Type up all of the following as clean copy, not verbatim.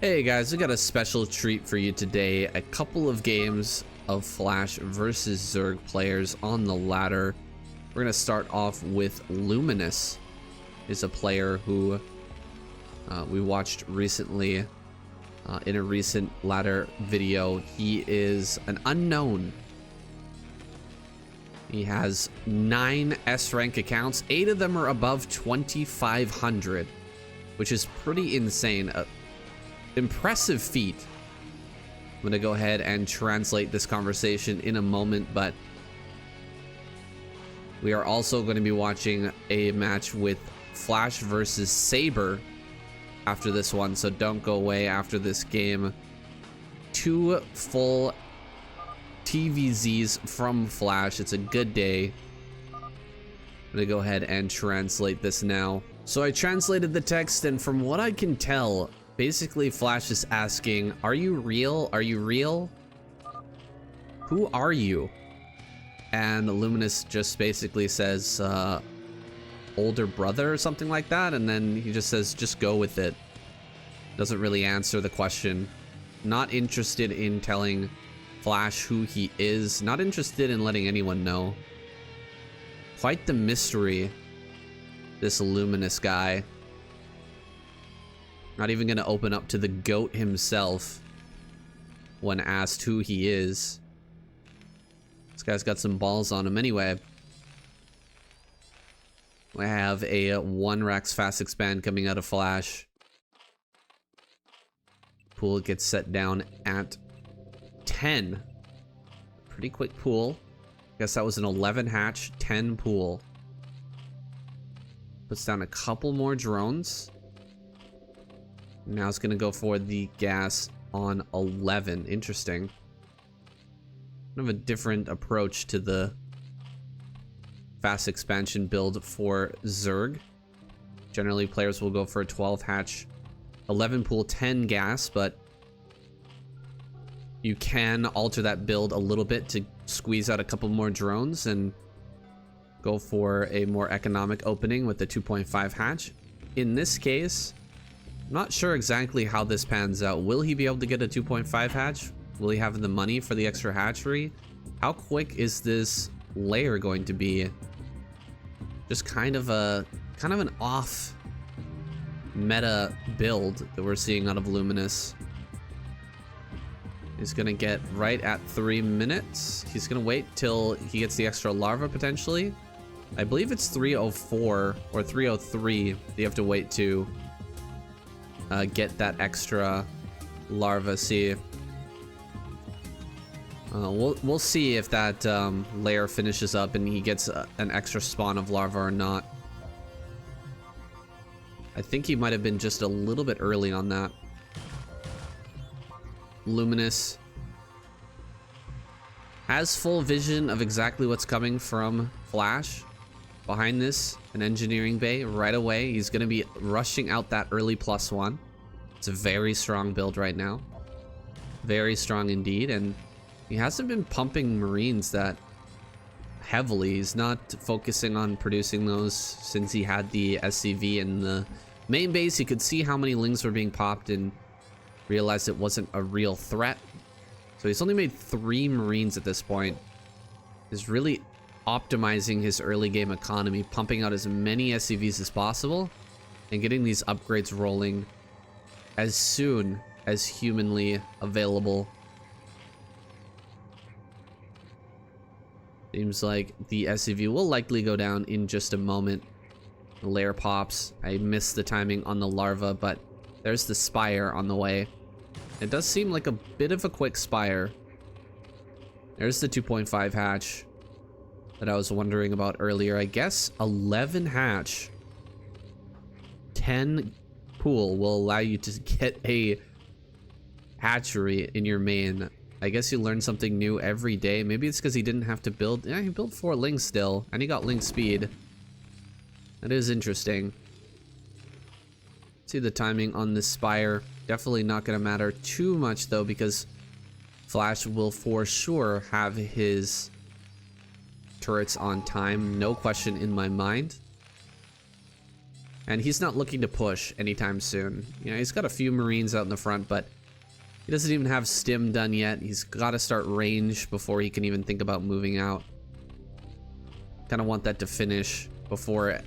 Hey guys, we got a special treat for you today. A couple of games of Flash versus Zerg players on the ladder. We're gonna start off with Luminous. Is a player who we watched recently in a recent ladder video. He is an unknown. He has 9 S rank accounts. 8 of them are above 2,500, which is pretty insane. Impressive feat. I'm gonna go ahead and translate this conversation in a moment, but we are also going to be watching a match with Flash versus Saber after this one, so don't go away after this game. 2 full TvZs from Flash. It's a good day. I'm gonna go ahead and translate this now. So I translated the text, and from what I can tell, basically Flash is asking, are you real? Are you real? Who are you? And Luminous just basically says, older brother or something like that, and then he just says, just go with it. Doesn't really answer the question. Not interested in telling Flash who he is. Not interested in letting anyone know. Quite the mystery, this Luminous guy. Not even gonna open up to the GOAT himself when asked who he is. This guy's got some balls on him anyway. We have a 1 Rax fast expand coming out of Flash. Pool gets set down at 10. Pretty quick pool. Guess that was an 11 hatch, 10 pool. Puts down a couple more drones. Now it's gonna go for the gas on 11. Interesting. Kind of a different approach to the fast expansion build for Zerg. Generally, players will go for a 12 hatch, 11 pool, 10 gas, but you can alter that build a little bit to squeeze out a couple more drones and go for a more economic opening with the 2.5 hatch. In this case, I'm not sure exactly how this pans out. Will he be able to get a 2.5 hatch? Will he have the money for the extra hatchery? How quick is this layer going to be? Just kind of an off meta build that we're seeing out of Luminous. He's gonna get right at 3 minutes. He's gonna wait till he gets the extra larva potentially. I believe it's 3:04 or 3:03 that you have to wait to get that extra larva. See, we'll see if that layer finishes up and he gets an extra spawn of larva or not. I think he might have been just a little bit early on that. Luminous has full vision of exactly what's coming from Flash. Behind this, an engineering bay right away. He's going to be rushing out that early +1. It's a very strong build right now. Very strong indeed. And he hasn't been pumping Marines that heavily. He's not focusing on producing those since he had the SCV in the main base. He could see how many lings were being popped and realized it wasn't a real threat. So he's only made 3 Marines at this point. He's really optimizing his early game economy, pumping out as many SCVs as possible and getting these upgrades rolling as soon as humanly available. Seems like the SCV will likely go down in just a moment. The layer pops. I missed the timing on the larva, but there's the spire on the way. It does seem like a bit of a quick spire. There's the 2.5 hatch that I was wondering about earlier. I guess 11 hatch, 10 pool will allow you to get a hatchery in your main. I guess you learn something new every day. Maybe it's because he didn't have to build. Yeah, he built 4 lings still, and he got ling speed. That is interesting. See the timing on this spire. Definitely not going to matter too much though, because Flash will for sure have his turrets on time. No question in my mind. And he's not looking to push anytime soon. You know, he's got a few Marines out in the front, but he doesn't even have stim done yet. He's got to start range before he can even think about moving out. Kind of want that to finish before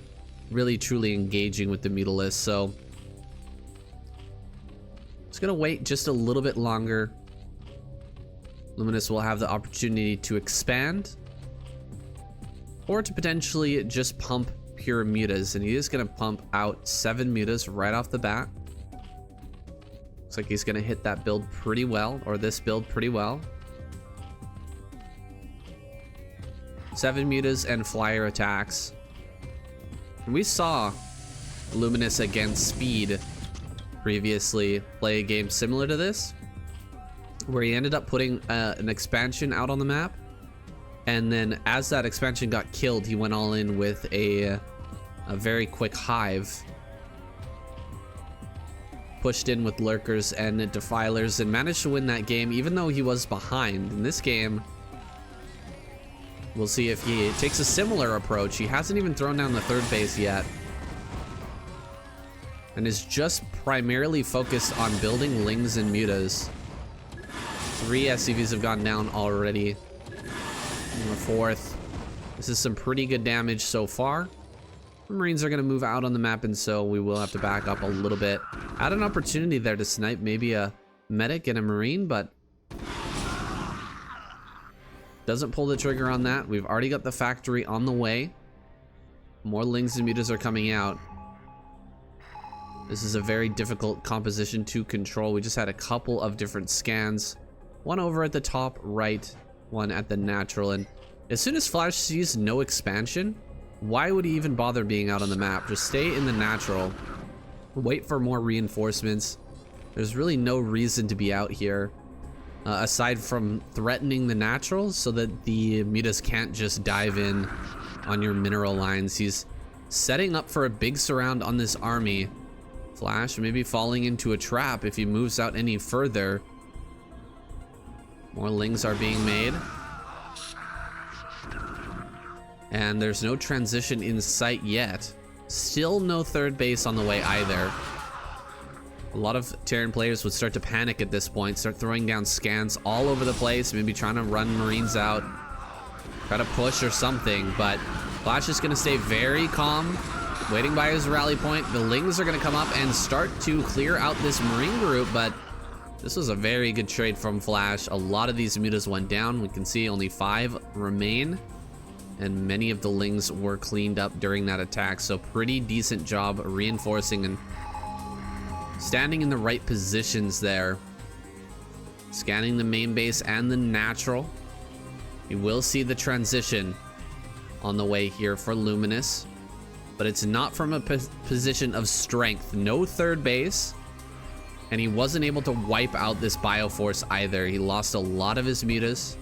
really truly engaging with the Mutalisk. So just gonna wait just a little bit longer. Luminous will have the opportunity to expand or to potentially just pump pure mutas, and he is gonna pump out 7 mutas right off the bat. Looks like he's gonna hit that build pretty well, or this build pretty well. 7 mutas and flyer attacks. We saw Luminous against Speed previously play a game similar to this, where he ended up putting an expansion out on the map, and then as that expansion got killed, he went all in with a very quick hive, pushed in with lurkers and defilers, and managed to win that game even though he was behind. In this game, we'll see if he takes a similar approach. He hasn't even thrown down the third base yet, and is just primarily focused on building lings and mutas. 3 SCVs have gone down already. And the 4th. This is some pretty good damage so far. The Marines are going to move out on the map, and so we will have to back up a little bit. Had an opportunity there to snipe maybe a medic and a Marine, but doesn't pull the trigger on that. We've already got the factory on the way. More lings and mutas are coming out. This is a very difficult composition to control. We just had a couple of different scans. One over at the top right, one at the natural. And as soon as Flash sees no expansion, why would he even bother being out on the map? Just stay in the natural. Wait for more reinforcements. There's really no reason to be out here. Aside from threatening the naturals so that the mutas can't just dive in on your mineral lines. He's setting up for a big surround on this army. Flash maybe falling into a trap if he moves out any further. More lings are being made. And there's no transition in sight yet. Still no third base on the way either. A lot of Terran players would start to panic at this point, start throwing down scans all over the place, maybe trying to run Marines out, try to push or something, but Flash is gonna stay very calm, waiting by his rally point. The lings are gonna come up and start to clear out this Marine group, but this was a very good trade from Flash. A lot of these mutas went down. We can see only 5 remain, and many of the lings were cleaned up during that attack, so pretty decent job reinforcing and standing in the right positions there. Scanning the main base and the natural. You will see the transition on the way here for Luminous, but it's not from a position of strength. No third base, and he wasn't able to wipe out this Bioforce either. He lost a lot of his mutas.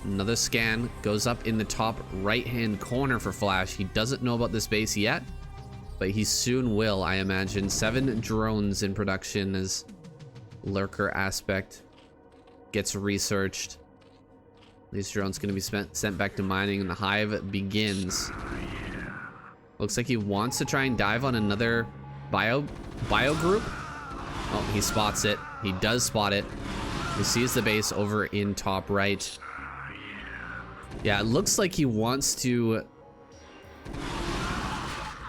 Another scan goes up in the top right-hand corner for Flash. He doesn't know about this base yet, but he soon will, I imagine. 7 drones in production as lurker aspect gets researched. These drones going to be sent back to mining, and the hive begins. Looks like he wants to try and dive on another bio group. Oh, he spots it. He does spot it. He sees the base over in top right. Yeah, it looks like he wants to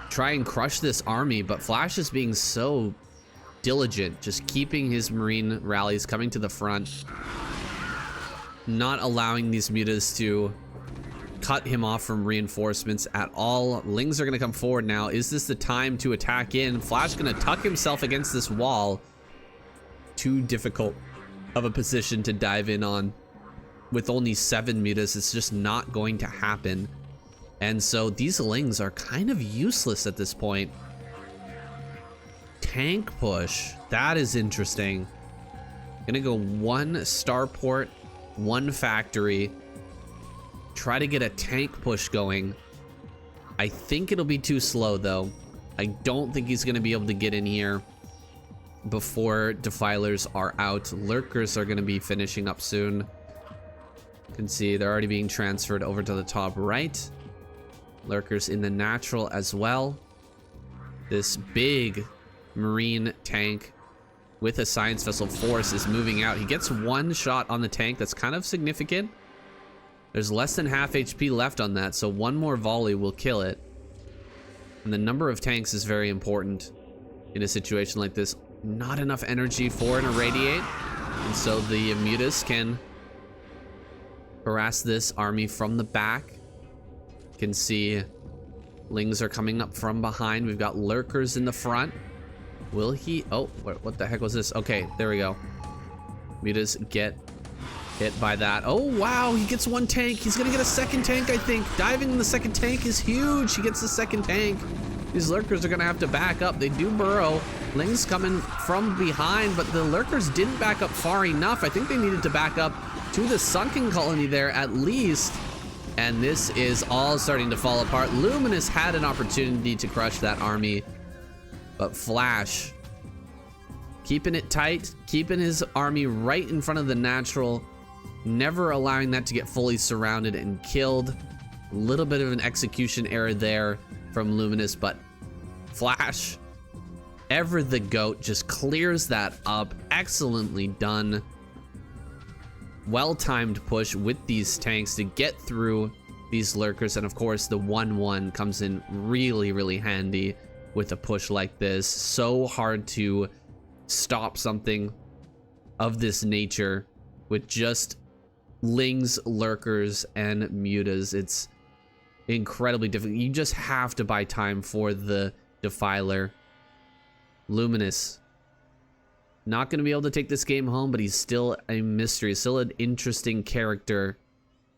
try and crush this army, but Flash is being so diligent, just keeping his Marine rallies coming to the front, not allowing these mutas to cut him off from reinforcements at all. Lings are going to come forward now. Is this the time to attack in? Flash going to tuck himself against this wall. Too difficult of a position to dive in on. With only 7 mutas, it's just not going to happen. And so these lings are kind of useless at this point. Tank push. That is interesting. Gonna go 1 starport, 1 factory. Try to get a tank push going. I think it'll be too slow though. I don't think he's gonna be able to get in here before defilers are out. Lurkers are gonna be finishing up soon. You can see they're already being transferred over to the top right. Lurkers in the natural as well. This big marine tank with a science vessel force is moving out. He gets one shot on the tank. That's kind of significant. There's less than half HP left on that, so one more volley will kill it. And the number of tanks is very important in a situation like this. Not enough energy for an irradiate, and so the mutas can harass this army from the back. You can see lings are coming up from behind. We've got lurkers in the front. Will he? Oh, what the heck was this? Okay, there we go. Mutas get hit by that. Oh, wow, he gets one tank. He's gonna get a second tank, I think. Diving in the second tank is huge. He gets the second tank. These lurkers are gonna have to back up. They do burrow. Ling's coming from behind, but the lurkers didn't back up far enough. I think they needed to back up to the sunken colony there at least. And this is all starting to fall apart. Luminous had an opportunity to crush that army, but Flash keeping it tight, keeping his army right in front of the natural, never allowing that to get fully surrounded and killed. A little bit of an execution error there from Luminous, but Flash, ever the GOAT, just clears that up. Excellently done. Well-timed push with these tanks to get through these lurkers, and of course the 1-1 comes in really, really handy with a push like this. So hard to stop something of this nature with just lings, lurkers, and mutas. It's incredibly difficult. You just have to buy time for the Defiler. Luminous, not going to be able to take this game home, but he's still a mystery, still an interesting character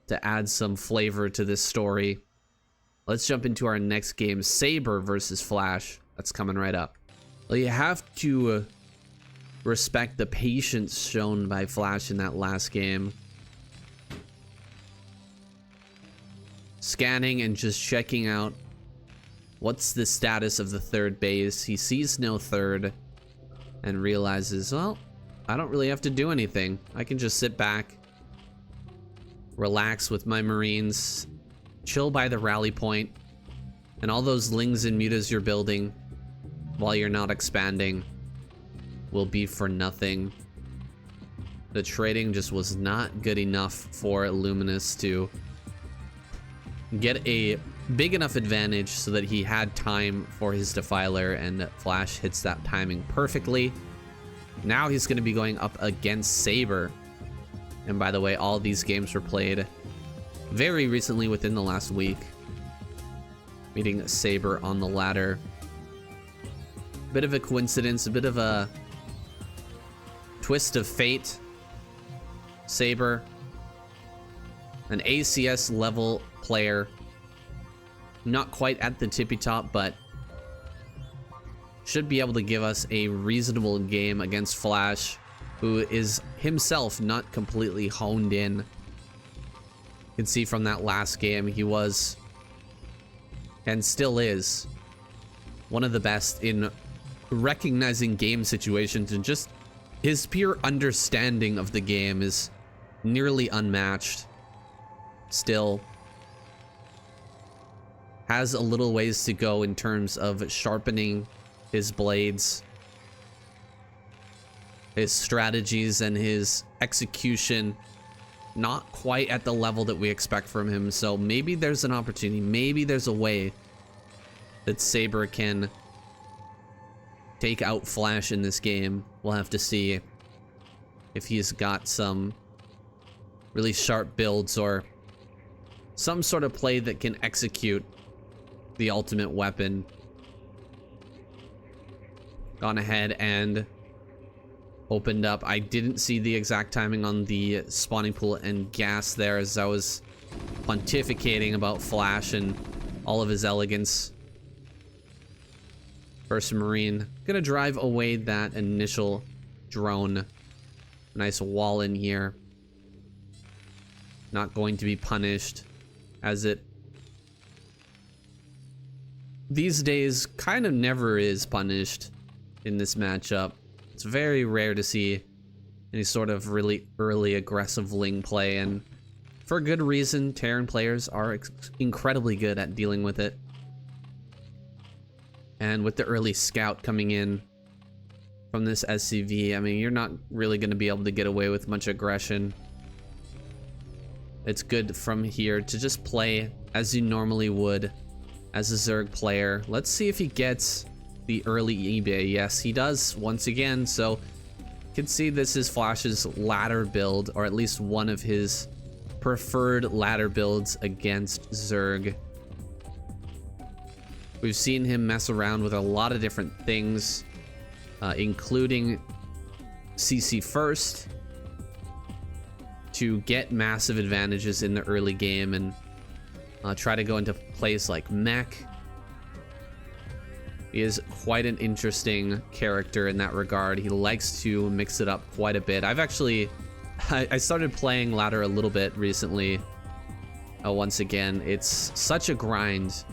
to add some flavor to this story. Let's jump into our next game, Saber versus Flash. That's coming right up. Well, you have to respect the patience shown by Flash in that last game. Scanning and just checking out what's the status of the third base. He sees no third and realizes, well, I don't really have to do anything. I can just sit back, relax with my Marines, chill by the rally point, and all those lings and mutas you're building while you're not expanding will be for nothing. The trading just was not good enough for Luminous to get a big enough advantage so that he had time for his Defiler, and Flash hits that timing perfectly. Now he's going to be going up against Saber. And by the way, all these games were played very recently within the last week. Meeting Saber on the ladder. Bit of a coincidence, a bit of a twist of fate. Saber, an ACS level player. Not quite at the tippy top, but should be able to give us a reasonable game against Flash, who is himself not completely honed in. You can see from that last game, he was, and still is, one of the best in recognizing game situations, and just his pure understanding of the game is nearly unmatched. Still has a little ways to go in terms of sharpening his blades, his strategies, and his execution. Not quite at the level that we expect from him, so maybe there's an opportunity, maybe there's a way that Saber can take out Flash in this game. We'll have to see if he's got some really sharp builds or some sort of play that can execute the ultimate weapon. Gone ahead and opened up. I didn't see the exact timing on the spawning pool and gas there as I was pontificating about Flash and all of his elegance. First Marine gonna drive away that initial drone. Nice wall in here. Not going to be punished, as it these days kind of never is punished in this matchup. It's very rare to see any sort of really early aggressive Ling play, and for good reason. Terran players are incredibly good at dealing with it. And with the early scout coming in from this SCV, I mean, you're not really going to be able to get away with much aggression. It's good from here to just play as you normally would as a Zerg player. Let's see if he gets the early eBay. Yes, he does once again. So you can see this is Flash's ladder build, or at least one of his preferred ladder builds against Zerg. We've seen him mess around with a lot of different things, including CC first to get massive advantages in the early game and try to go into plays like mech. He is quite an interesting character in that regard. He likes to mix it up quite a bit. I've actually, I started playing ladder a little bit recently. Once again, it's such a grind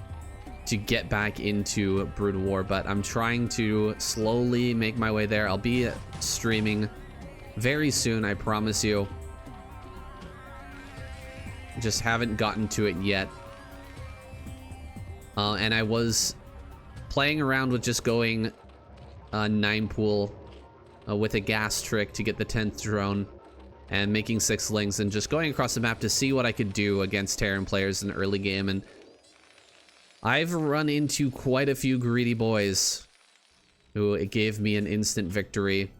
to get back into Broodwar, but I'm trying to slowly make my way there. I'll be streaming very soon, I promise you. Just haven't gotten to it yet. And I was playing around with just going 9 pool with a gas trick to get the 10th drone and making 6 lings and just going across the map to see what I could do against Terran players in the early game. And I've run into quite a few greedy boys who it gave me an instant victory.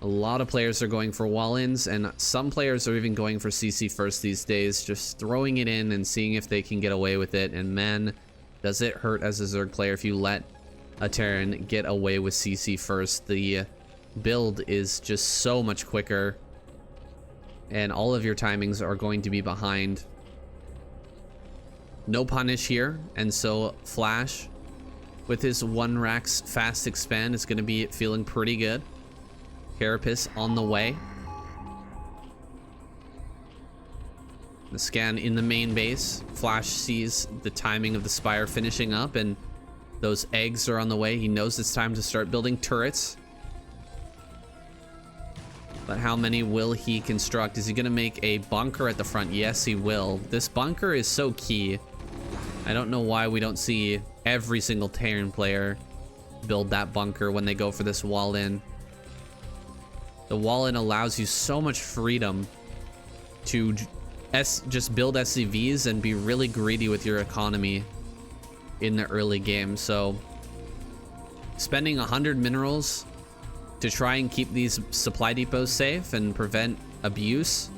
A lot of players are going for wall-ins, and some players are even going for CC first these days, just throwing it in and seeing if they can get away with it. And man, does it hurt as a Zerg player if you let a Terran get away with CC first. The build is just so much quicker, and all of your timings are going to be behind. No punish here, and so Flash, with his 1 Rax fast expand, is going to be feeling pretty good. Carapace on the way. The scan in the main base. Flash sees the timing of the Spire finishing up, and those eggs are on the way. He knows it's time to start building turrets. But how many will he construct? Is he going to make a bunker at the front? Yes, he will. This bunker is so key. I don't know why we don't see every single Terran player build that bunker when they go for this wall-in. The wall-in allows you so much freedom to just build SCVs and be really greedy with your economy in the early game. So spending 100 minerals to try and keep these supply depots safe and prevent abuse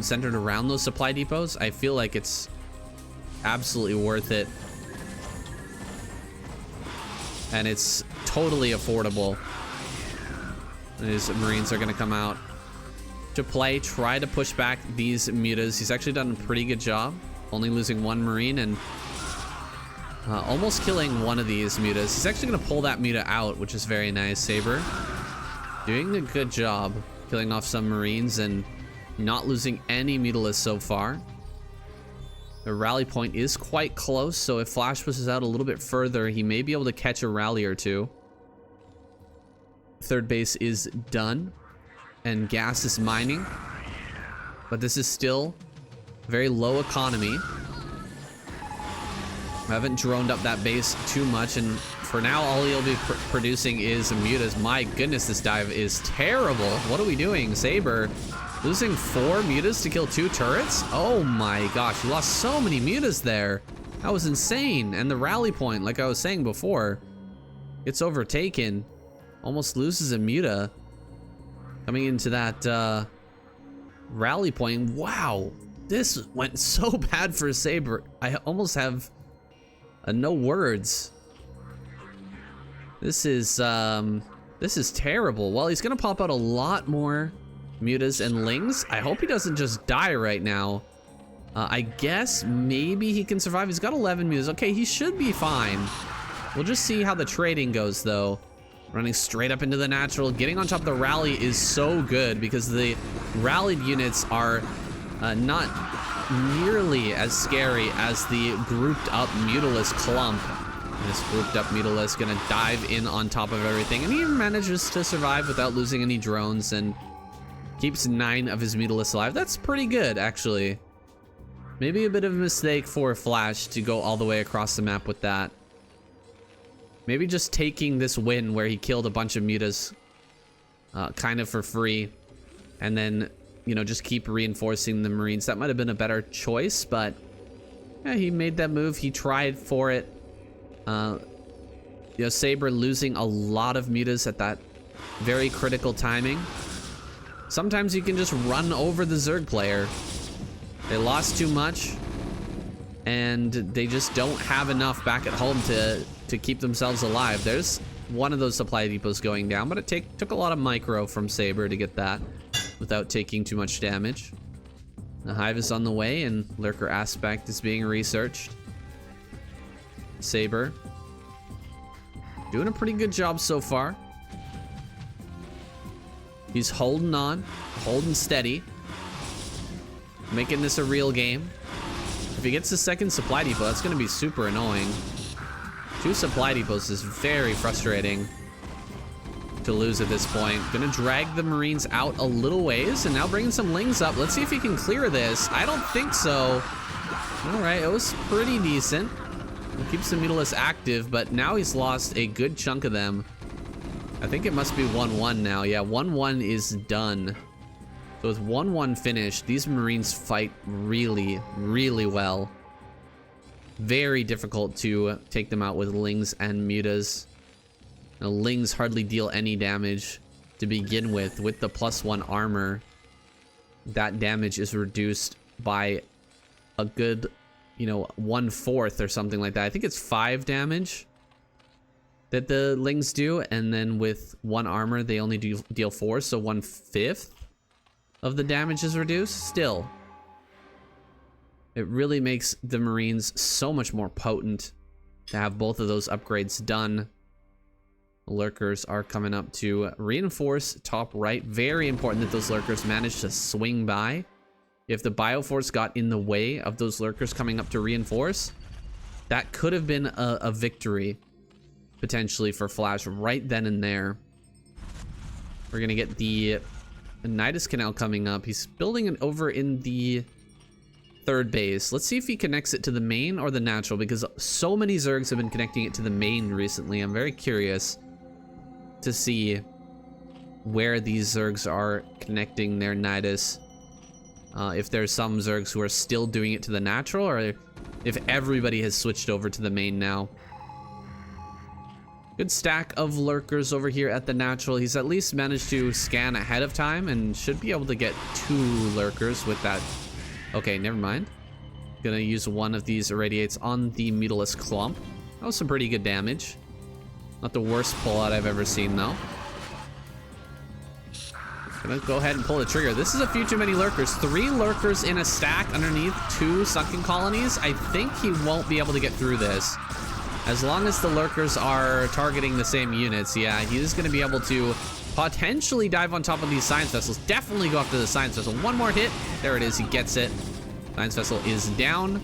centered around those supply depots, I feel like it's absolutely worth it. And it's totally affordable. His Marines are going to come out to play, try to push back these mutas. He's actually done a pretty good job, only losing 1 Marine and almost killing one of these mutas. He's actually going to pull that muta out, which is very nice. Saber doing a good job killing off some Marines and not losing any mutalisks so far. The rally point is quite close, so if Flash pushes out a little bit further, he may be able to catch a rally or two. Third base is done, and gas is mining, but this is still very low economy. I haven't droned up that base too much, and for now all he'll be producing is mutas. My goodness, this dive is terrible. What are we doing? Saber losing 4 mutas to kill 2 turrets? Oh my gosh, you lost so many mutas there. That was insane. And the rally point, like I was saying before, gets overtaken. Almost loses a muta coming into that rally point. Wow, this went so bad for Saber. I almost have no words. This is terrible. Well, he's gonna pop out a lot more mutas and lings. I hope he doesn't just die right now. I guess maybe he can survive. He's got 11 mutas. Okay, he should be fine. We'll just see how the trading goes though. Running straight up into the natural, getting on top of the rally is so good because the rallied units are not nearly as scary as the grouped up Mutalisk clump. And this grouped up Mutalisk gonna dive in on top of everything, and he manages to survive without losing any drones and keeps 9 of his Mutalisks alive. That's pretty good, actually. Maybe a bit of a mistake for Flash to go all the way across the map with that. Maybe just taking this win where he killed a bunch of mutas kind of for free. And then, you know, just keep reinforcing the Marines. That might have been a better choice, but yeah, he made that move. He tried for it. You know, Saber losing a lot of mutas at that very critical timing. Sometimes you can just run over the Zerg player. They lost too much, and they just don't have enough back at home to keep themselves alive. There's one of those supply depots going down, but it took a lot of micro from Saber to get that without taking too much damage. The hive is on the way, and Lurker Aspect is being researched. Saber doing a pretty good job so far. He's holding on, holding steady, making this a real game. If he gets the second supply depot, that's going to be super annoying. 2 supply depots is very frustrating to lose at this point. Gonna drag the Marines out a little ways, and now bringing some Lings up. Let's see if he can clear this. I don't think so. All right, it was pretty decent. It keeps the Mutalisk active, but now he's lost a good chunk of them. I think it must be 1-1 now. Yeah, 1-1 is done. So with 1-1 finished, these Marines fight really, really well. Very difficult to take them out with Lings and Mutas. Now, Lings hardly deal any damage to begin with. With the +1 armor, that damage is reduced by a good, you know, 1/4 or something like that. I think it's 5 damage that the Lings do, and then with 1 armor, they only deal 4, so 1/5 of the damage is reduced. Still, it really makes the Marines so much more potent to have both of those upgrades done. The Lurkers are coming up to reinforce top right. Very important that those Lurkers manage to swing by. If the Bioforce got in the way of those Lurkers coming up to reinforce, that could have been a victory potentially for Flash right then and there. We're gonna get the Nidus Canal coming up. He's building it over in the 3rd base. Let's see if he connects it to the main or the natural, because so many Zergs have been connecting it to the main recently. I'm very curious to see where these Zergs are connecting their Nidus. If there's some Zergs who are still doing it to the natural, or if everybody has switched over to the main now. Good stack of Lurkers over here at the natural. He's at least managed to scan ahead of time and should be able to get 2 Lurkers with that. Okay, never mind. Gonna use one of these irradiates on the Mutalisk clump. That was some pretty good damage. Not the worst pullout I've ever seen, though. Gonna go ahead and pull the trigger. This is a few too many Lurkers. 3 Lurkers in a stack underneath 2 sunken colonies. I think he won't be able to get through this. As long as the Lurkers are targeting the same units, yeah, he's gonna be able to potentially dive on top of these science vessels. Definitely go after the science vessel. One more hit. There it is. He gets it. Science vessel is down.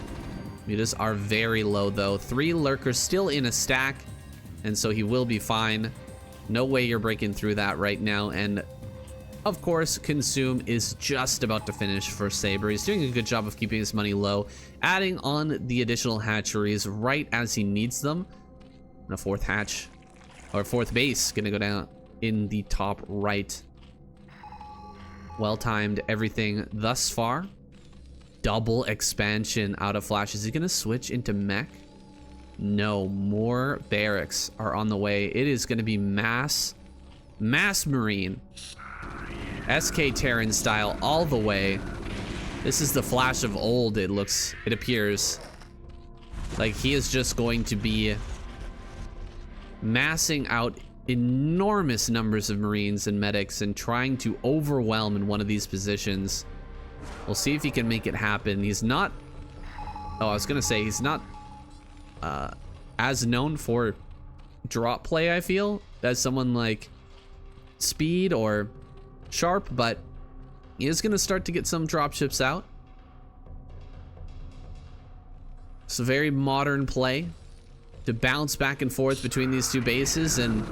Mutas are very low, though. 3 Lurkers still in a stack, and so he will be fine. No way you're breaking through that right now. And of course, Consume is just about to finish for Saber. He's doing a good job of keeping his money low, adding on the additional hatcheries right as he needs them. And a 4th hatch, or 4th base, gonna go down in the top right. Well timed everything thus far. Double expansion out of Flash. Is he gonna switch into mech? No, more barracks are on the way. It is gonna be mass Marine. SK Terran style all the way. This is the Flash of old, it appears. Like he is just going to be massing out enormous numbers of Marines and medics and trying to overwhelm in one of these positions. We'll see if he can make it happen. He's not, oh, I was gonna say he's not as known for drop play, I feel, as someone like Speed or Sharp, but he is gonna start to get some dropships out. It's a very modern play to bounce back and forth between these 2 bases and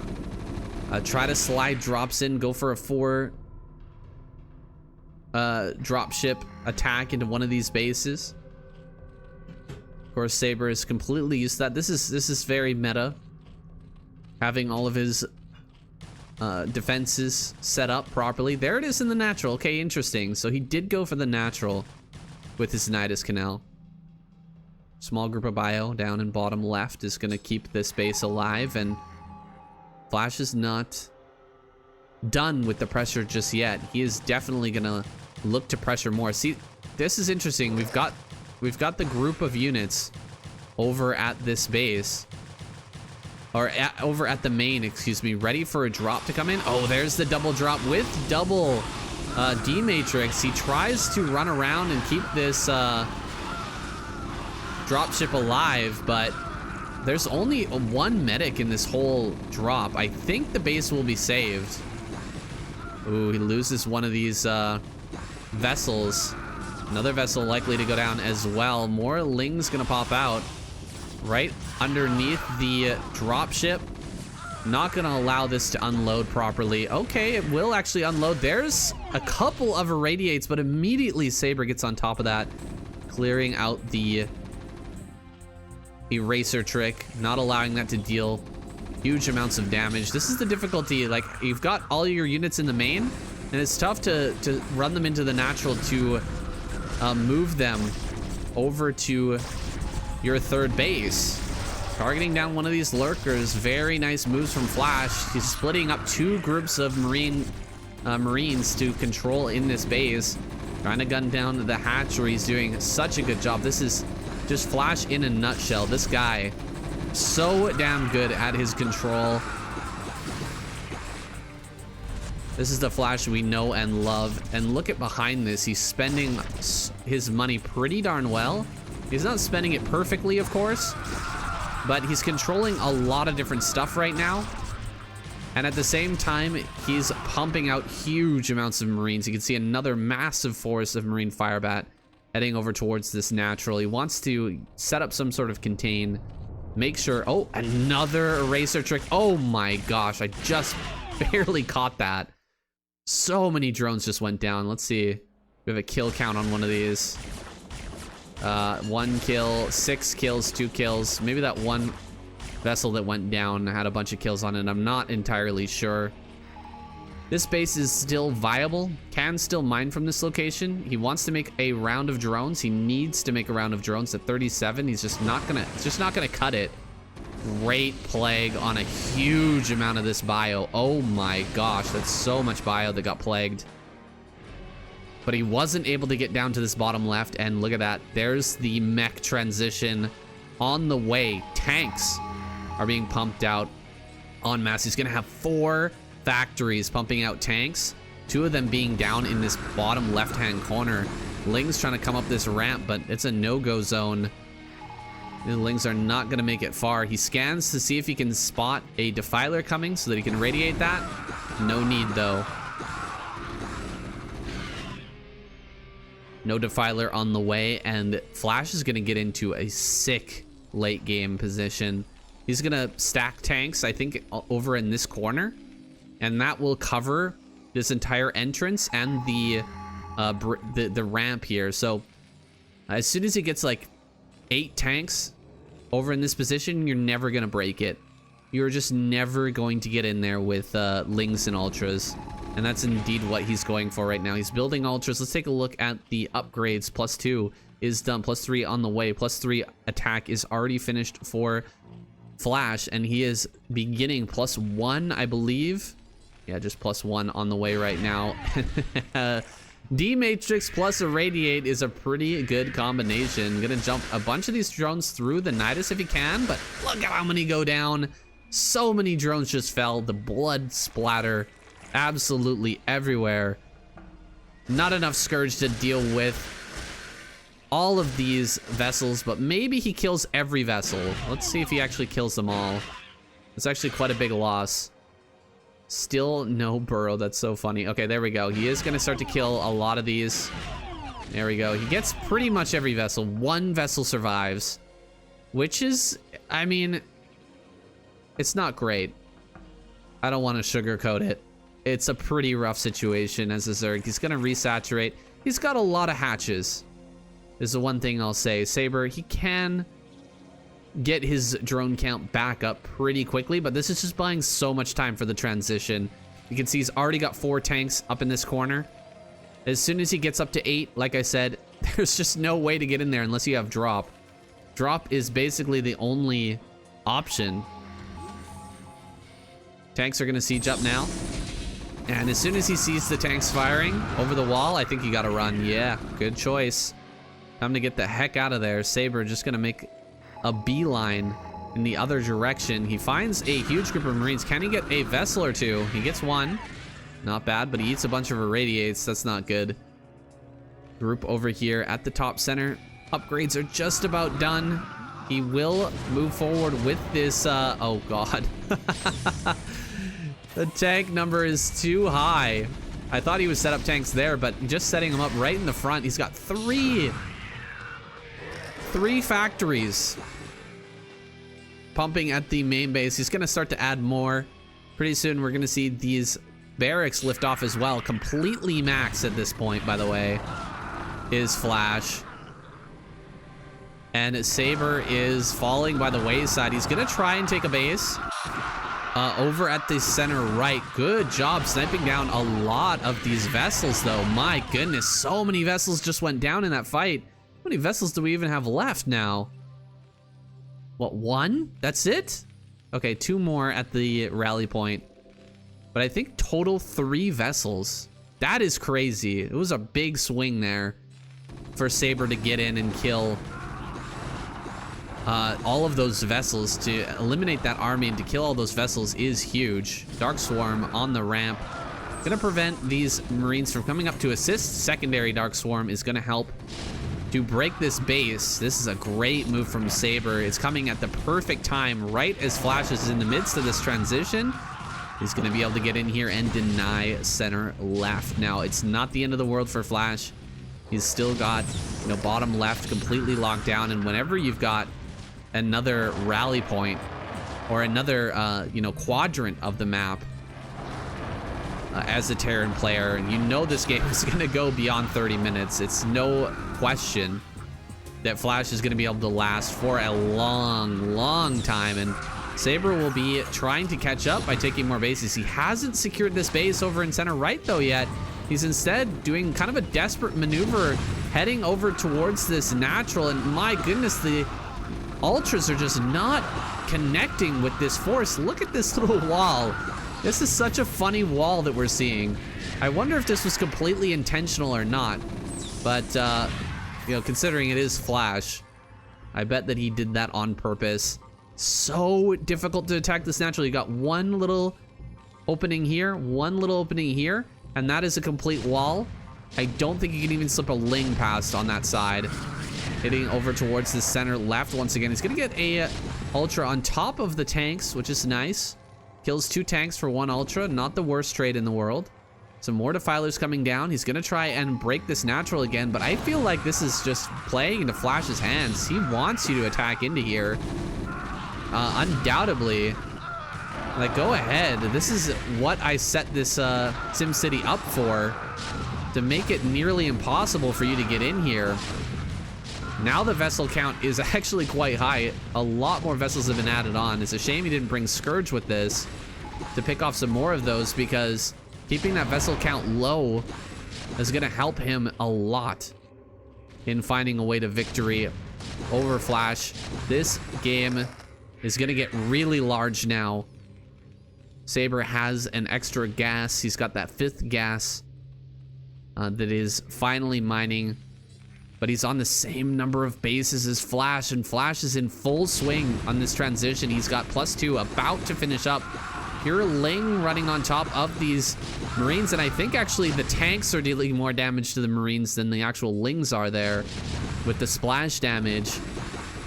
try to slide drops in, go for a 4 dropship attack into one of these bases. Of course, Saber is completely used to that. This is very meta. having all of his defenses set up properly. There it is in the natural. Okay, interesting. So he did go for the natural with his Nidus Canal. Small group of bio down in bottom left is going to keep this base alive, and Flash is not done with the pressure just yet. He is definitely going to look to pressure more. See, this is interesting. We've got the group of units over at this base, or over at the main, excuse me, ready for a drop to come in. Oh, there's the double drop with double D-Matrix. He tries to run around and keep this dropship alive, but there's only one medic in this whole drop. I think the base will be saved. Ooh, he loses one of these vessels. Another vessel likely to go down as well. More Ling's gonna pop out right underneath the dropship. Not gonna allow this to unload properly. Okay, it will actually unload. There's a couple of irradiates, but immediately Saber gets on top of that, clearing out the eraser trick, not allowing that to deal huge amounts of damage. This is the difficulty. Like, you've got all your units in the main, and it's tough to run them into the natural to move them over to your third base. Targeting down one of these lurkers. Very nice moves from Flash. He's splitting up two groups of Marines to control in this base. Trying to gun down the hatchery. He's doing such a good job. This is just Flash in a nutshell. This guy, so damn good at his control. This is the Flash we know and love. And look at behind this. He's spending his money pretty darn well. He's not spending it perfectly, of course, but he's controlling a lot of different stuff right now. And at the same time, he's pumping out huge amounts of Marines. You can see another massive force of Marine Firebat heading over towards this natural. He wants to set up some sort of contain. Make sure... Oh, another eraser trick. Oh my gosh, I just barely caught that. So many drones just went down. Let's see. We have a kill count on one of these. 1 kill, 6 kills, 2 kills. Maybe that one vessel that went down had a bunch of kills on it. I'm not entirely sure. This base is still viable. Can still mine from this location. He wants to make a round of drones. He needs to make a round of drones at 37. He's just not gonna. It's just not gonna cut it. Great plague on a huge amount of this bio. Oh my gosh, that's so much bio that got plagued. But he wasn't able to get down to this bottom left, and look at that. There's the mech transition on the way. Tanks are being pumped out en masse. He's gonna have 4 factories pumping out tanks, 2 of them being down in this bottom left-hand corner. Ling's trying to come up this ramp, but it's a no-go zone. The Lings are not gonna make it far. He scans to see if he can spot a defiler coming so that he can radiate that. No need, though. No defiler on the way, and Flash is gonna get into a sick late game position. He's gonna stack tanks, I think, over in this corner, and that will cover this entire entrance and the ramp here. So as soon as he gets like 8 tanks over in this position, you're never gonna break it. You're just never going to get in there with Lings and Ultras. And that's indeed what he's going for right now. He's building Ultras. Let's take a look at the upgrades. +2 is done. +3 on the way. +3 attack is already finished for Flash. And he is beginning +1, I believe. Yeah, just +1 on the way right now. D-Matrix plus Irradiate is a pretty good combination. Gonna jump a bunch of these drones through the Nidus if he can. But look at how many go down. So many drones just fell. The blood splatter absolutely everywhere. Not enough Scourge to deal with all of these vessels, but maybe he kills every vessel. Let's see if he actually kills them all. It's actually quite a big loss. Still no burrow. That's so funny. Okay, there we go. He is going to start to kill a lot of these. There we go. He gets pretty much every vessel. 1 vessel survives, which is, I mean, it's not great. I don't want to sugarcoat it. It's a pretty rough situation as a Zerg. He's going to resaturate. He's got a lot of hatches, is the one thing I'll say. Saber, he can get his drone count back up pretty quickly, but this is just buying so much time for the transition. You can see he's already got 4 tanks up in this corner. As soon as he gets up to 8, like I said, there's just no way to get in there unless you have drop. Drop is basically the only option. Tanks are gonna siege up now. And as soon as he sees the tanks firing over the wall, I think you gotta run. Yeah, good choice. Time to get the heck out of there. Saber just gonna make a beeline in the other direction. He finds a huge group of Marines. Can he get a vessel or 2? He gets 1. Not bad, but he eats a bunch of irradiates. That's not good. Group over here at the top center. Upgrades are just about done. He will move forward with this, oh god. The tank number is too high. I thought he would set up tanks there, but just setting them up right in the front. He's got 3 factories pumping at the main base. He's gonna start to add more. Pretty soon we're gonna see these barracks lift off as well. Completely maxed at this point, by the way, is Flash. And Saber is falling by the wayside. He's gonna try and take a base over at the center right. Good job sniping down a lot of these vessels, though. My goodness, so many vessels just went down in that fight. How many vessels do we even have left now? What, 1? That's it? Okay, 2 more at the rally point. But I think total 3 vessels. That is crazy. It was a big swing there for Saber to get in and kill all of those vessels. To eliminate that army and to kill all those vessels is huge. Dark Swarm on the ramp. Gonna prevent these Marines from coming up to assist. Secondary Dark Swarm is gonna help to break this base. This is a great move from Saber. It's coming at the perfect time, right as Flash is in the midst of this transition. He's gonna be able to get in here and deny center left. Now, it's not the end of the world for Flash. He's still got, you know, bottom left completely locked down, and whenever you've got another rally point or another you know, quadrant of the map as a Terran player, and you know this game is going to go beyond 30 minutes, it's no question that Flash is going to be able to last for a long time, and Saber will be trying to catch up by taking more bases. He hasn't secured this base over in center right though yet. He's instead doing kind of a desperate maneuver, heading over towards this natural, and my goodness, the Ultras are just not connecting with this force. Look at this little wall. This is such a funny wall that we're seeing. I wonder if this was completely intentional or not. But, you know, considering it is Flash, I bet that he did that on purpose. So difficult to attack this natural. You got 1 little opening here, 1 little opening here, and that is a complete wall. I don't think you can even slip a Ling past on that side. Hitting over towards the center left once again. He's gonna get a Ultra on top of the tanks, which is nice. Kills 2 tanks for 1 Ultra, not the worst trade in the world. Some more Defilers coming down. He's gonna try and break this natural again, but I feel like this is just playing into Flash's hands. He wants you to attack into here. Undoubtedly. Like, go ahead. This is what I set this SimCity up for, to make it nearly impossible for you to get in here. Now the vessel count is actually quite high. A lot more vessels have been added on. It's a shame he didn't bring Scourge with this to pick off some more of those, because keeping that vessel count low is going to help him a lot in finding a way to victory over Flash. This game is going to get really large now. Saber has an extra gas. He's got that 5th gas that is finally mining. But he's on the same number of bases as Flash, and Flash is in full swing on this transition. He's got +2, about to finish up. Pure Ling running on top of these Marines, and I think actually the tanks are dealing more damage to the Marines than the actual Lings are there with the splash damage.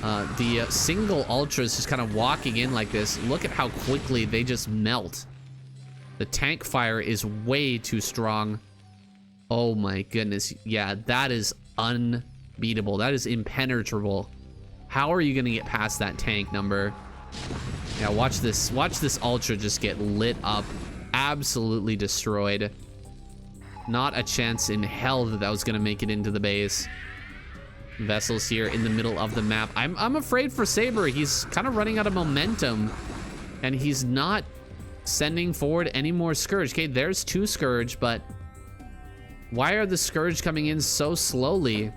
The single Ultras just kind of walking in like this. Look at how quickly they just melt. The tank fire is way too strong. Oh my goodness. Yeah, that is unbeatable. That is impenetrable. How are you gonna get past that tank number? Yeah, watch this Ultra just get lit up, absolutely destroyed. Not a chance in hell that that was gonna make it into the base. vessels here in the middle of the map. I'm afraid for Saber. He's kind of running out of momentum, and he's not sending forward any more Scourge. Okay, there's 2 Scourge, but why are the Scourge coming in so slowly?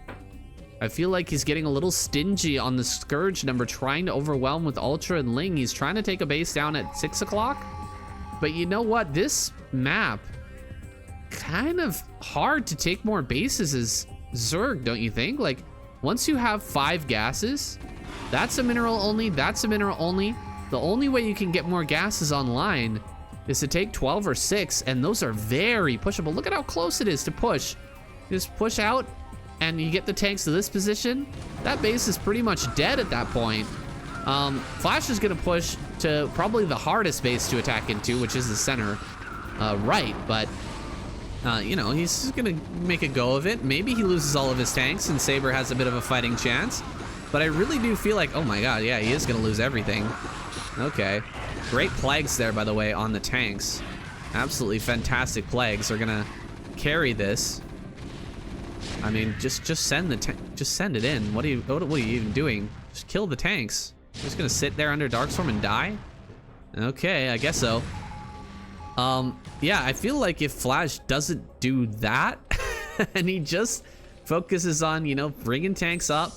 I feel like he's getting a little stingy on the Scourge number, trying to overwhelm with Ultra and Ling. He's trying to take a base down at 6 o'clock. But you know what? This map, kind of hard to take more bases as Zerg, don't you think? Like, once you have 5 gases, that's a mineral only, that's a mineral only. The only way you can get more gases online is to take 12 or 6, and those are very pushable. Look at how close it is to push. Just push out, and you get the tanks to this position. That base is pretty much dead at that point. Flash is gonna push to probably the hardest base to attack into, which is the center right, but you know, he's just gonna make a go of it. Maybe he loses all of his tanks and Saber has a bit of a fighting chance, but I really do feel like, oh my god, yeah, he is gonna lose everything. Okay, great plagues there, by the way, on the tanks. Absolutely fantastic plagues are gonna carry this. I mean, just send it in. What are you even doing? Just kill the tanks. You're just gonna sit there under Darkstorm and die? Okay, I guess so. Yeah, I feel like if Flash doesn't do that and he just focuses on, you know, bringing tanks up,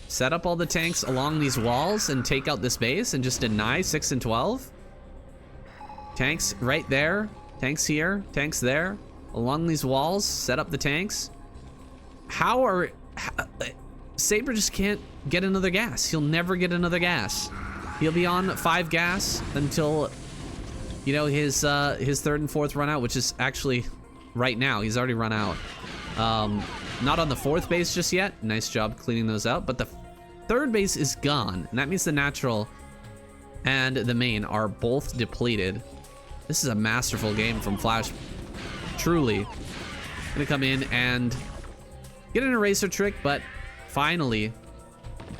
set up all the tanks along these walls and take out this base and just deny 6 and 12. Tanks right there, tanks here, tanks there, along these walls, set up the tanks. Saber just can't get another gas. He'll never get another gas. He'll be on 5 gas until, you know, his 3rd and 4th run out, which is actually right now. He's already run out. Not on the 4th base just yet. Nice job cleaning those out. But the 3rd base is gone, and that means the natural and the main are both depleted. This is a masterful game from Flash. Truly. Gonna come in and get an eraser trick, but finally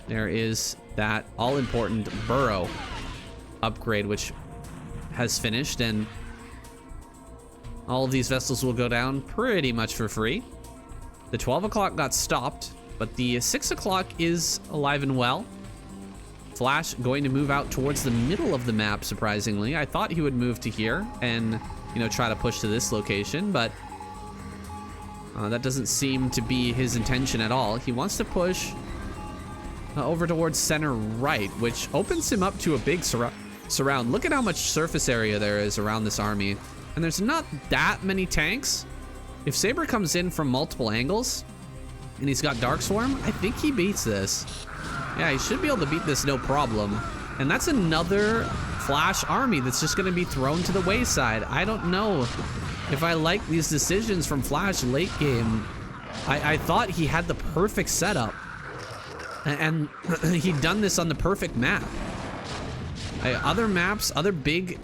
there is that all-important burrow upgrade, which has finished, and all of these vessels will go down pretty much for free. The 12 o'clock got stopped, but the 6 o'clock is alive and well. Flash going to move out towards the middle of the map, surprisingly. I thought he would move to here and, you know, try to push to this location, but that doesn't seem to be his intention at all. He wants to push over towards center right, which opens him up to a big surround. Look at how much surface area there is around this army. And there's not that many tanks. If Saber comes in from multiple angles and he's got Dark Swarm, I think he beats this. Yeah, he should be able to beat this no problem. And that's another Flash army that's just going to be thrown to the wayside. I don't know if I like these decisions from Flash late game. I thought he had the perfect setup, and he'd done this on the perfect map. Other maps, other big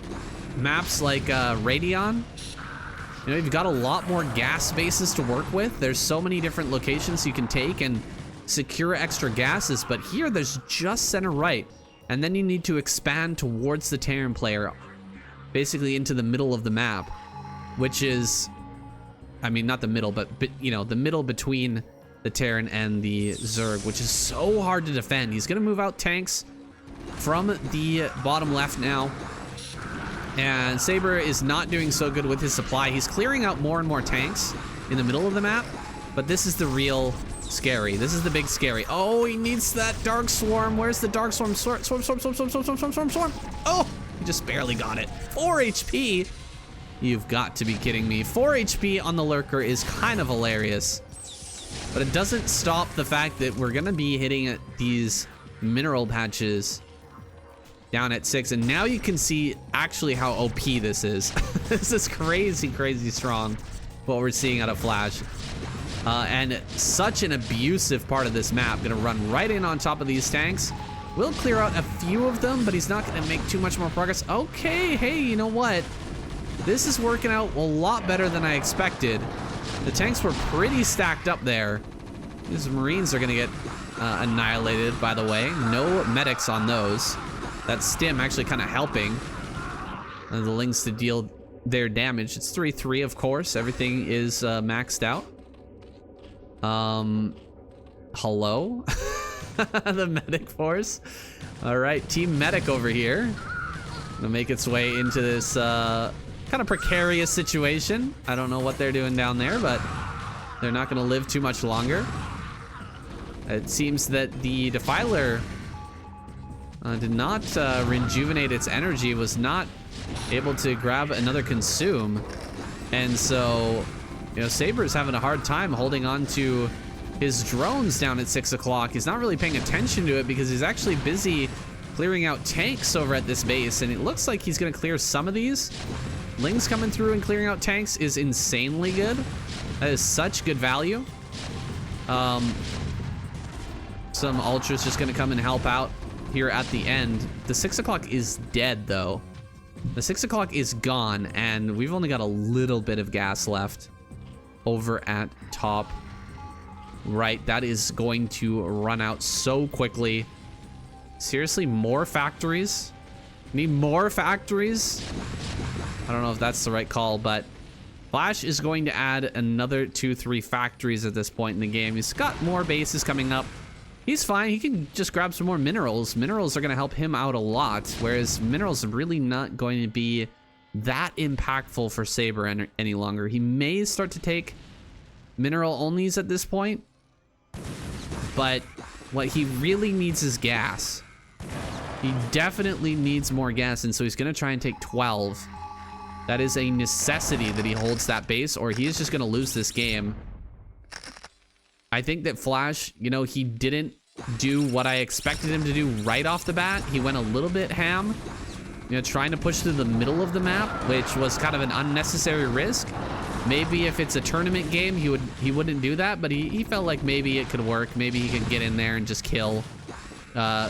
maps like Radion, you know, you've got a lot more gas bases to work with. There's so many different locations you can take and secure extra gases, but here there's just center right, and then you need to expand towards the Terran player, basically into the middle of the map, which is, I mean, not the middle, but you know, the middle between the Terran and the Zerg, which is so hard to defend. He's gonna move out tanks from the bottom left now, and Saber is not doing so good with his supply. He's clearing out more and more tanks in the middle of the map, but this is the real scary. This is the big scary. Oh, he needs that Dark Swarm. Where's the Dark Swarm? Swarm. Oh, he just barely got it. 4 HP. You've got to be kidding me. 4 HP on the Lurker is kind of hilarious, but it doesn't stop the fact that we're gonna be hitting at these mineral patches down at 6, and now you can see actually how OP this is. This is crazy, crazy strong, what we're seeing out of Flash. And such an abusive part of this map. Gonna run right in on top of these tanks. We'll clear out a few of them, but he's not gonna make too much more progress. Okay, hey, you know what? This is working out a lot better than I expected. The tanks were pretty stacked up there. These Marines are gonna get annihilated, by the way. No medics on those. That stim actually kind of helping the Lings to deal their damage. It's 3-3, of course. Everything is maxed out. Hello? The medic force. All right, Team Medic over here. Gonna make its way into this kind of precarious situation. I don't know what they're doing down there, but they're not gonna live too much longer. It seems that the Defiler did not rejuvenate its energy, was not able to grab another consume. And so, you know, Saber's having a hard time holding on to his drones down at 6 o'clock. He's not really paying attention to it because he's actually busy clearing out tanks over at this base. And it looks like he's going to clear some of these. Ling's coming through and clearing out tanks is insanely good. That is such good value. Some Ultras just going to come and help out here at the end. The 6 o'clock is dead, though. The 6 o'clock is gone, and we've only got a little bit of gas left over at top right. That is going to run out so quickly. Seriously, more factories? Need more factories? I don't know if that's the right call, but Flash is going to add another 2-3 factories at this point in the game. He's got more bases coming up. He's fine. He can just grab some more minerals. Minerals are going to help him out a lot, whereas minerals are really not going to be that impactful for Saber any longer. He may start to take mineral onlys at this point, but what he really needs is gas. He definitely needs more gas, and so he's going to try and take 12. That is a necessity that he holds that base, or he is just going to lose this game. I think that Flash, you know, he didn't do what I expected him to do right off the bat. He went a little bit ham, you know, trying to push through the middle of the map, which was kind of an unnecessary risk. Maybe if it's a tournament game, he wouldn't do that, but he felt like maybe it could work. Maybe he could get in there and just kill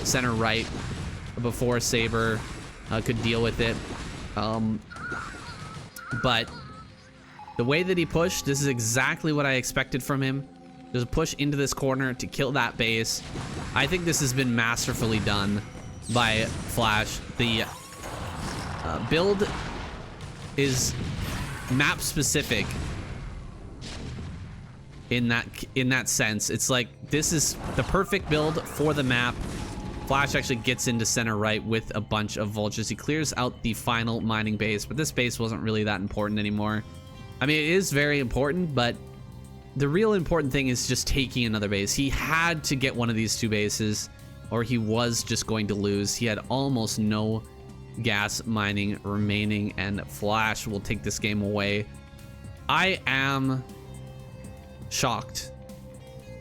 center right before Saber could deal with it. But the way that he pushed, this is exactly what I expected from him. Just push into this corner to kill that base. I think this has been masterfully done by Flash. The build is map specific in that sense. It's like this is the perfect build for the map. Flash actually gets into center right with a bunch of vultures. He clears out the final mining base, but this base wasn't really that important anymore. I mean, it is very important, but the real important thing is just taking another base. He had to get one of these two bases, or he was just going to lose. He had almost no gas mining remaining, and Flash will take this game away. I am shocked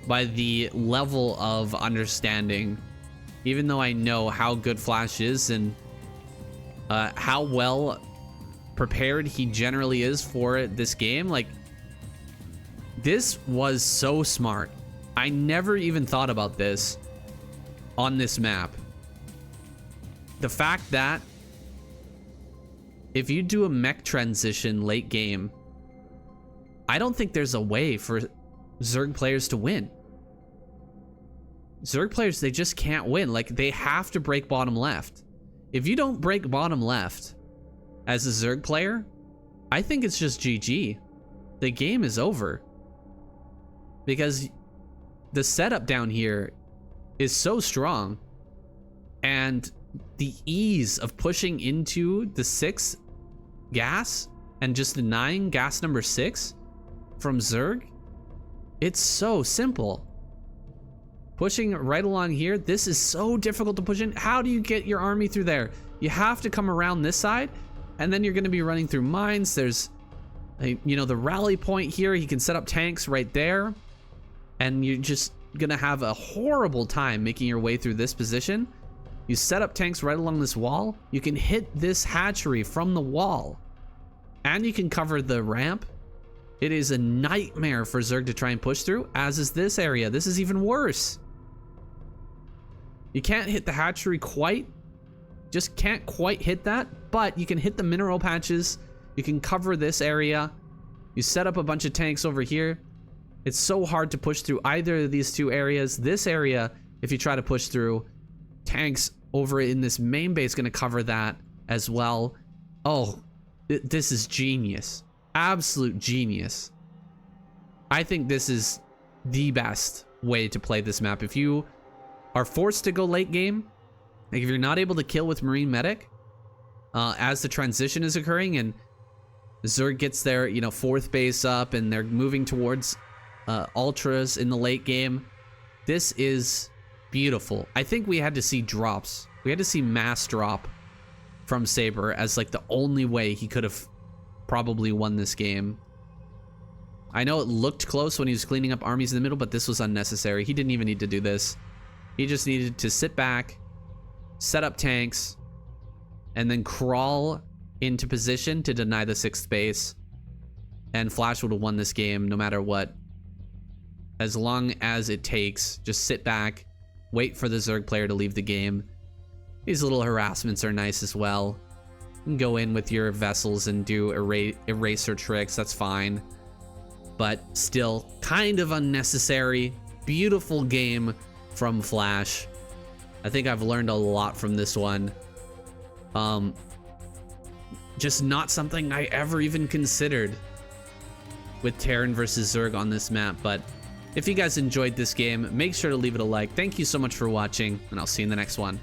by the level of understanding, even though I know how good Flash is and how well prepared he generally is for this game. Like, this was so smart. I never even thought about this on this map. The fact that if you do a mech transition late game, I don't think there's a way for Zerg players to win. Zerg players, they just can't win. Like, they have to break bottom left. If you don't break bottom left as a Zerg player, I think it's just GG. The game is over. Because the setup down here is so strong, and the ease of pushing into the 6 gas and just denying gas number 6 from Zerg, it's so simple. Pushing right along here, this is so difficult to push in. How do you get your army through there? You have to come around this side, and then you're going to be running through mines. There's, you know, the rally point here. He can set up tanks right there. And you're just gonna have a horrible time making your way through this position. You set up tanks right along this wall. You can hit this hatchery from the wall, and you can cover the ramp. It is a nightmare for Zerg to try and push through, as is this area. This is even worse. You can't hit the hatchery quite. Just can't quite hit that, but you can hit the mineral patches. You can cover this area. You set up a bunch of tanks over here. It's so hard to push through either of these two areas. This area, if you try to push through, tanks over in this main base going to cover that as well. Oh, this is genius. Absolute genius. I think this is the best way to play this map. If you are forced to go late game, like if you're not able to kill with Marine Medic, as the transition is occurring and Zerg gets their, you know, 4th base up and they're moving towards Ultras in the late game, this is beautiful. I think we had to see drops. We had to see mass drop from Saber as like the only way he could have probably won this game. I know it looked close when he was cleaning up armies in the middle, but this was unnecessary. He didn't even need to do this. He just needed to sit back, set up tanks, and then crawl into position to deny the 6th base. And Flash would have won this game no matter what. As long as it takes, just sit back, wait for the Zerg player to leave the game. These little harassments are nice as well. You can go in with your vessels and do eraser tricks, that's fine. But still, kind of unnecessary. Beautiful game from Flash. I think I've learned a lot from this one. Just not something I ever even considered with Terran versus Zerg on this map. But if you guys enjoyed this game, make sure to leave it a like. Thank you so much for watching, and I'll see you in the next one.